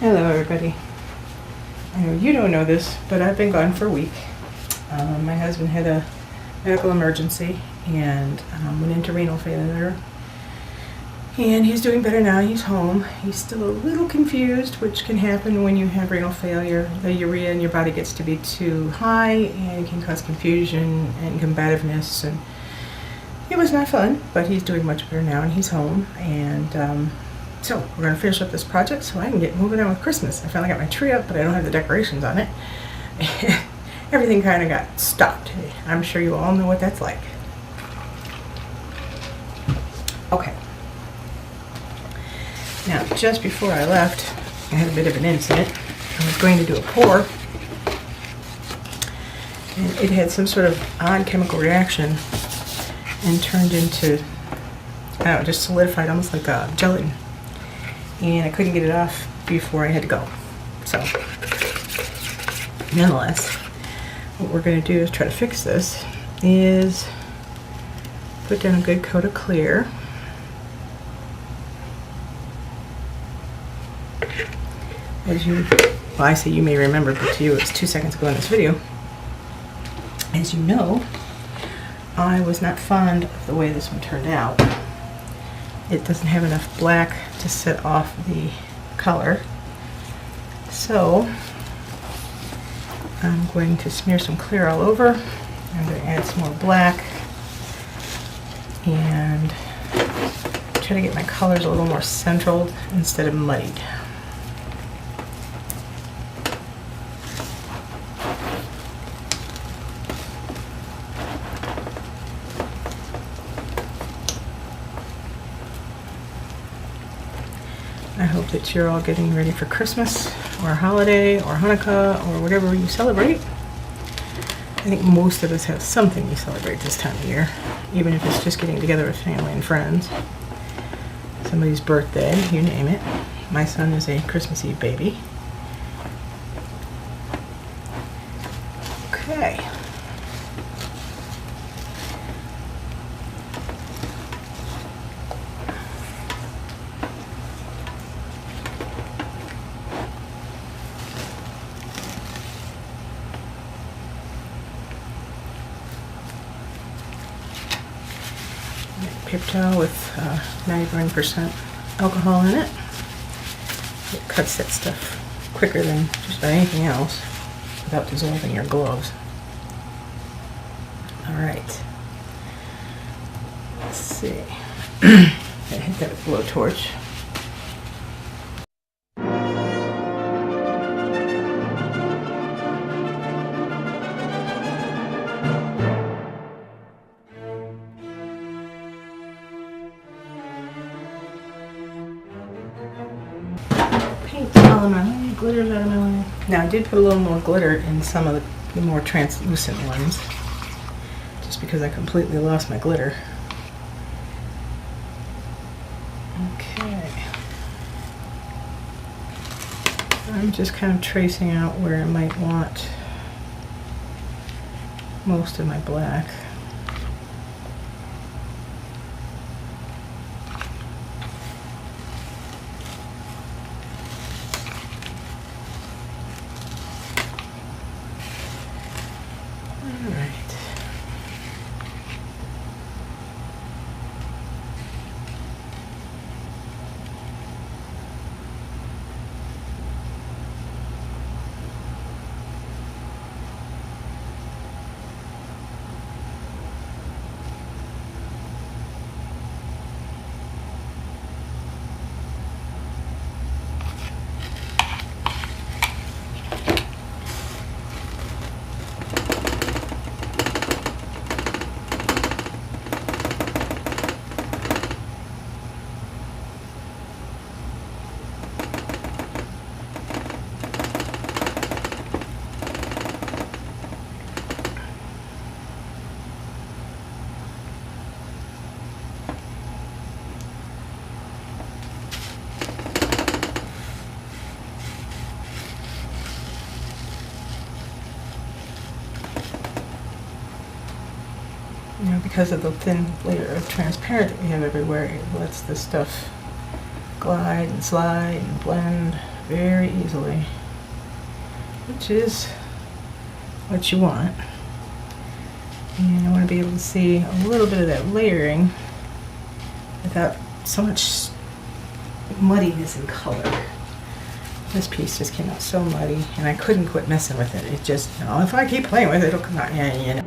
Hello everybody. I know you don't know this, but I've been gone for a week. My husband had a medical emergency and went into renal failure. And he's doing better now. He's home. He's still a little confused, which can happen when you have renal failure. The urea in your body gets to be too high and it can cause confusion and combativeness. And it was not fun, but he's doing much better now and he's home. And so we're going to finish up this project so I can get moving on with Christmas. I finally got my tree up, but I don't have the decorations on it. Everything kind of got stopped. I'm sure you all know what that's like. Okay. Now, just before I left, I had a bit of an incident. I was going to do a pour, and it had some sort of odd chemical reaction and turned into, I don't know, just solidified almost like a gelatin. And I couldn't get it off before I had to go. So, nonetheless, what we're going to do is try to fix this, is put down a good coat of clear. As you, well, I say you may remember, but to you it's 2 seconds ago in this video. As you know, I was not fond of the way this one turned out. It doesn't have enough black to set off the color. So I'm going to smear some clear all over. I'm going to add some more black and try to get my colors a little more central instead of muddied. I hope that you're all getting ready for Christmas or a holiday or Hanukkah or whatever you celebrate. I think most of us have something we celebrate this time of year, even if it's just getting together with family and friends. Somebody's birthday, you name it. My son is a Christmas Eve baby. Okay. Paper towel with 99% alcohol in it. It cuts that stuff quicker than just about anything else without dissolving your gloves. Alright. Let's see. I hit that with a blowtorch. Glitters out of my way. Now I did put a little more glitter in some of the more translucent ones, just because I completely lost my glitter. Okay. I'm just kind of tracing out where I might want most of my black. You know, because of the thin layer of transparent that we have everywhere, it lets this stuff glide and slide and blend very easily, which is what you want. And I want to be able to see a little bit of that layering without so much muddiness in color. This piece just came out so muddy, and I couldn't quit messing with it. It just, you know, if I keep playing with it, it'll come out. Yeah, you know.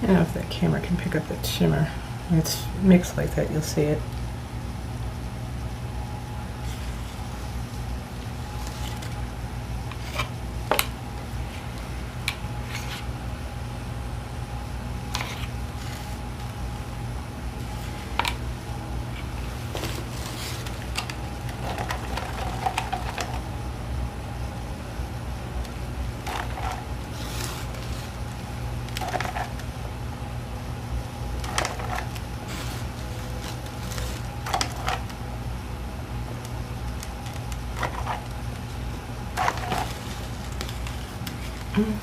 I don't know if that camera can pick up the shimmer. When it's mixed like that, you'll see it.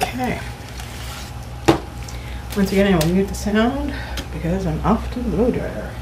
Okay. Once again, I will mute the sound because I'm off to the blow dryer.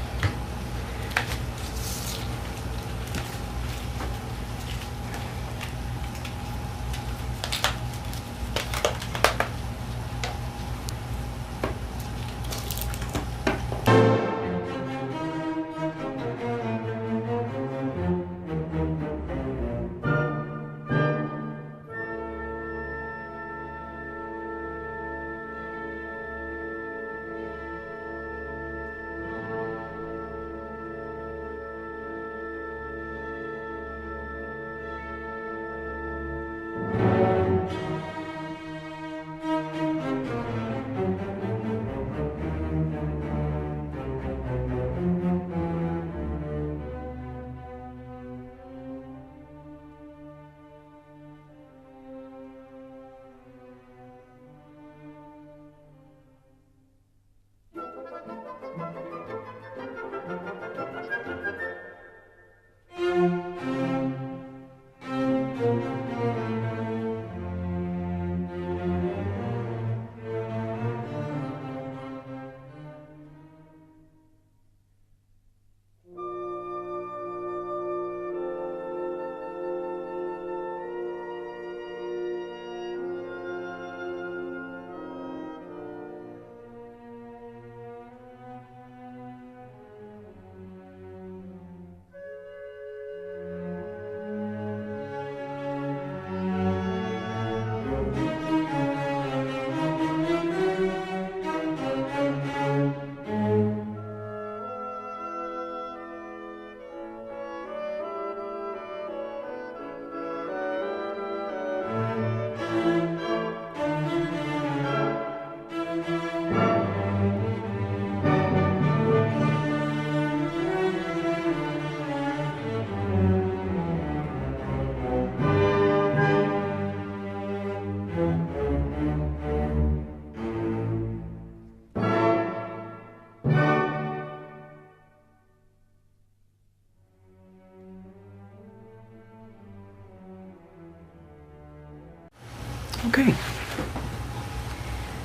Okay.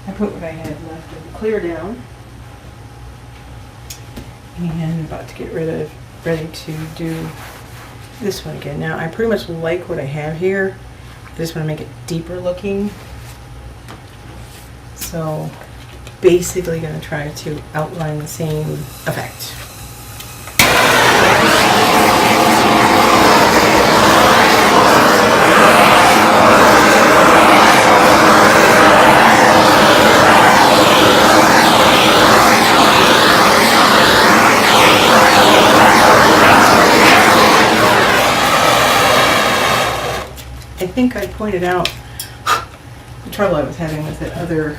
I put what I had left of the clear down. And I'm about to get ready to do this one again. Now, I pretty much like what I have here. I just want to make it deeper looking. So, basically going to try to outline the same effect. I think I pointed out the trouble I was having with that other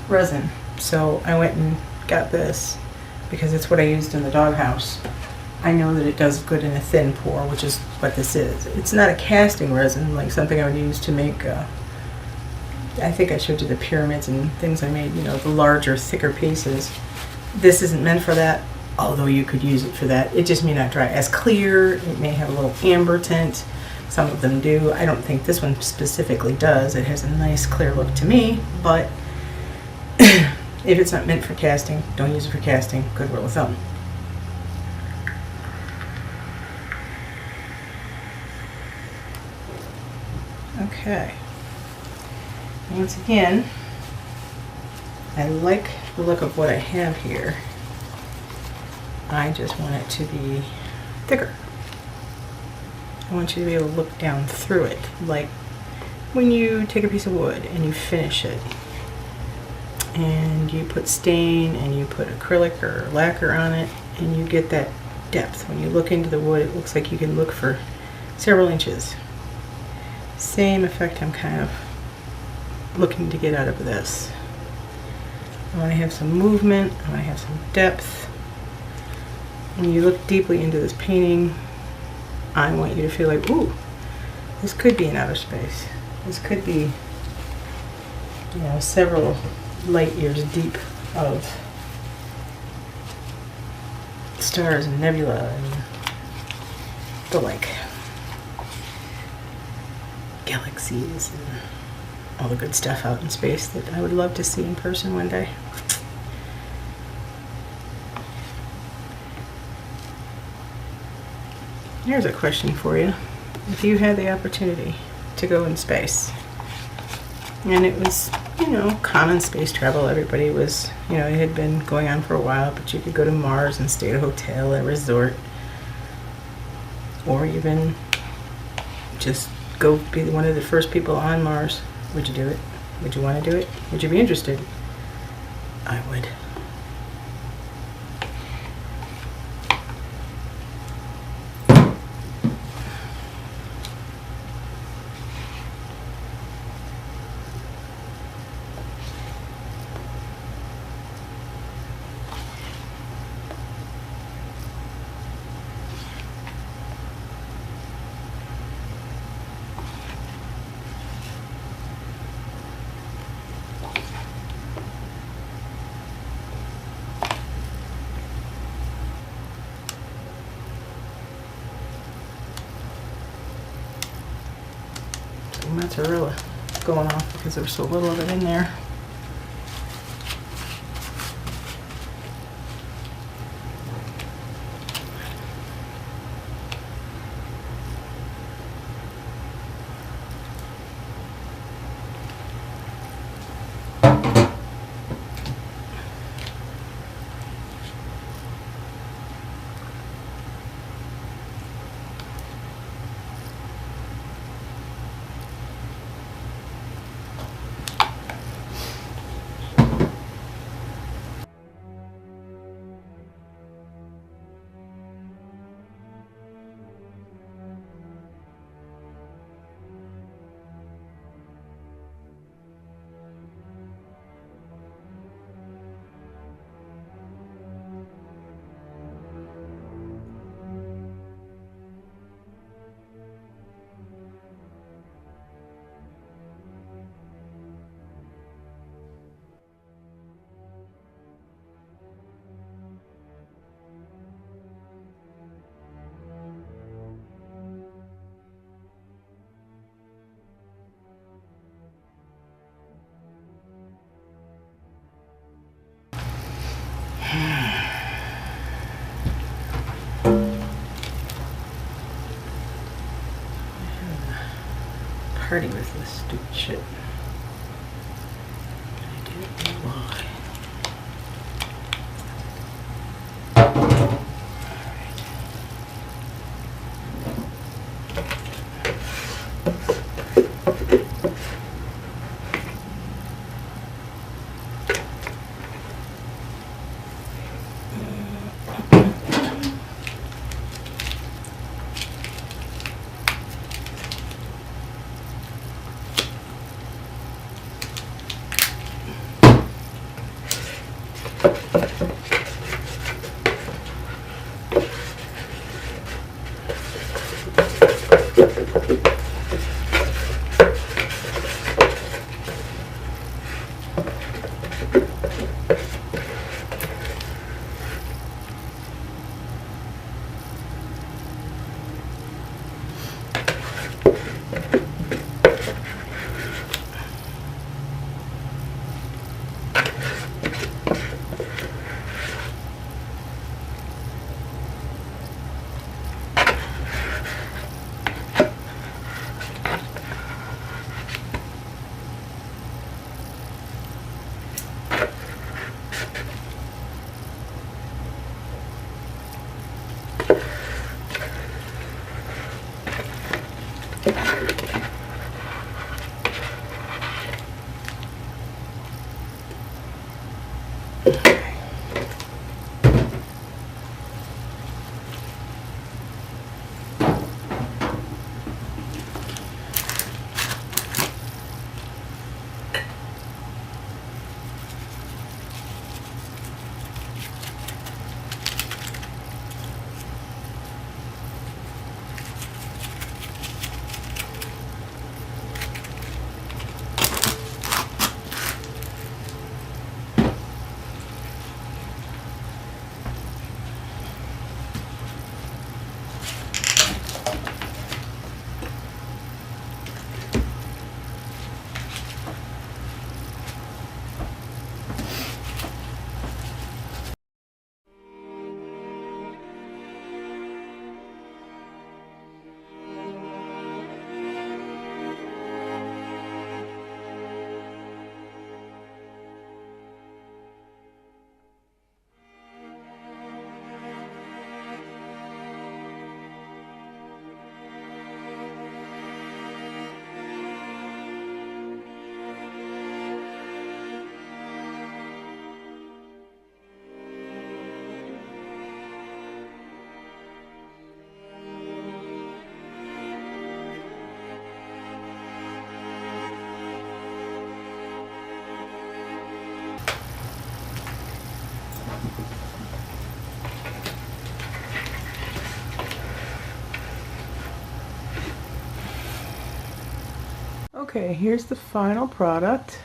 resin. So I went and got this because it's what I used in the doghouse. I know that it does good in a thin pour, which is what this is. It's not a casting resin like something I would use to make, I think I showed you the pyramids and things I made, you know, the larger, thicker pieces. This isn't meant for that, although you could use it for that. It just may not dry as clear. It may have a little amber tint. Some of them do. I don't think this one specifically does. It has a nice clear look to me, but if it's not meant for casting, don't use it for casting. Good rule of thumb. Okay. Once again, I like the look of what I have here. I just want it to be thicker. I want you to be able to look down through it, like when you take a piece of wood and you finish it and you put stain and you put acrylic or lacquer on it and you get that depth. When you look into the wood, it looks like you can look for several inches. Same effect I'm kind of looking to get out of this. I want to have some movement, I want to have some depth. When you look deeply into this painting, I want you to feel like, ooh, this could be in outer space. This could be, you know, several light years deep of stars and nebula and the like. Galaxies and all the good stuff out in space that I would love to see in person one day. Here's a question for you. If you had the opportunity to go in space, and it was, you know, common space travel, everybody was, you know, it had been going on for a while, but you could go to Mars and stay at a hotel, a resort, or even just go be one of the first people on Mars. Would you do it? Would you want to do it? Would you be interested? I would. Mozzarella going off because there's so little of it in there. party with this stupid shit. I don't know why. Okay, here's the final product.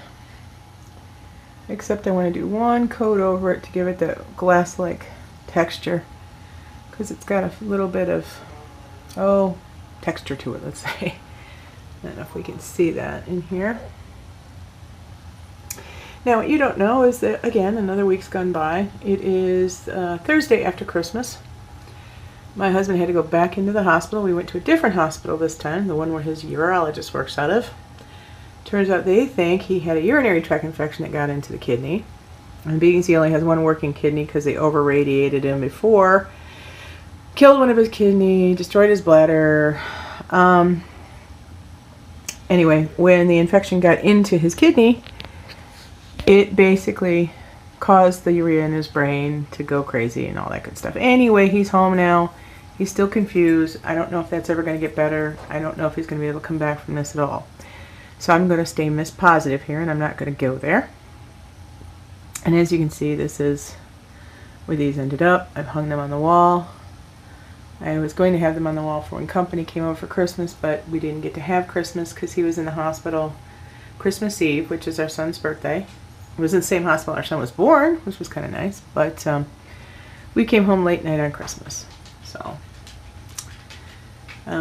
Except I want to do one coat over it to give it the glass-like texture, because it's got a little bit of, texture to it, let's say. I don't know if we can see that in here. Now, what you don't know is that, again, another week's gone by. It is Thursday after Christmas. My husband had to go back into the hospital. We went to a different hospital this time, the one where his urologist works out of. Turns out they think he had a urinary tract infection that got into the kidney. And being he only has one working kidney because they over-radiated him before, killed one of his kidney, destroyed his bladder. Anyway, when the infection got into his kidney, it basically caused the urea in his brain to go crazy and all that good stuff. Anyway, he's home now. He's still confused. I don't know if that's ever going to get better. I don't know if he's going to be able to come back from this at all. So I'm going to stay Miss Positive here, and I'm not going to go there. And as you can see, this is where these ended up. I've hung them on the wall. I was going to have them on the wall for when company came over for Christmas, but we didn't get to have Christmas because he was in the hospital Christmas Eve, which is our son's birthday. It was in the same hospital our son was born, which was kind of nice. But we came home late night on Christmas. So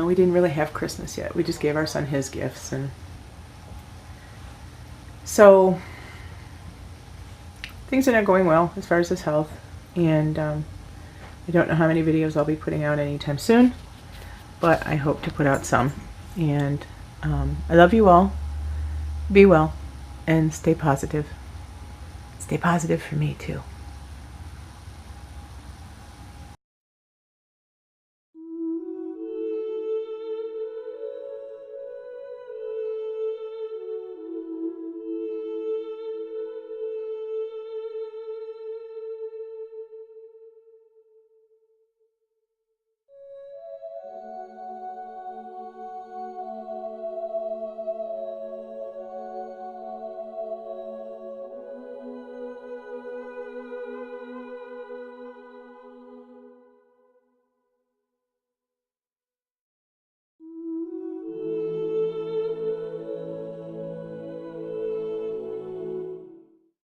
we didn't really have Christmas yet. We just gave our son his gifts. And so things are not going well as far as his health. And I don't know how many videos I'll be putting out anytime soon, but I hope to put out some. And I love you all. Be well and stay positive. Stay positive for me too.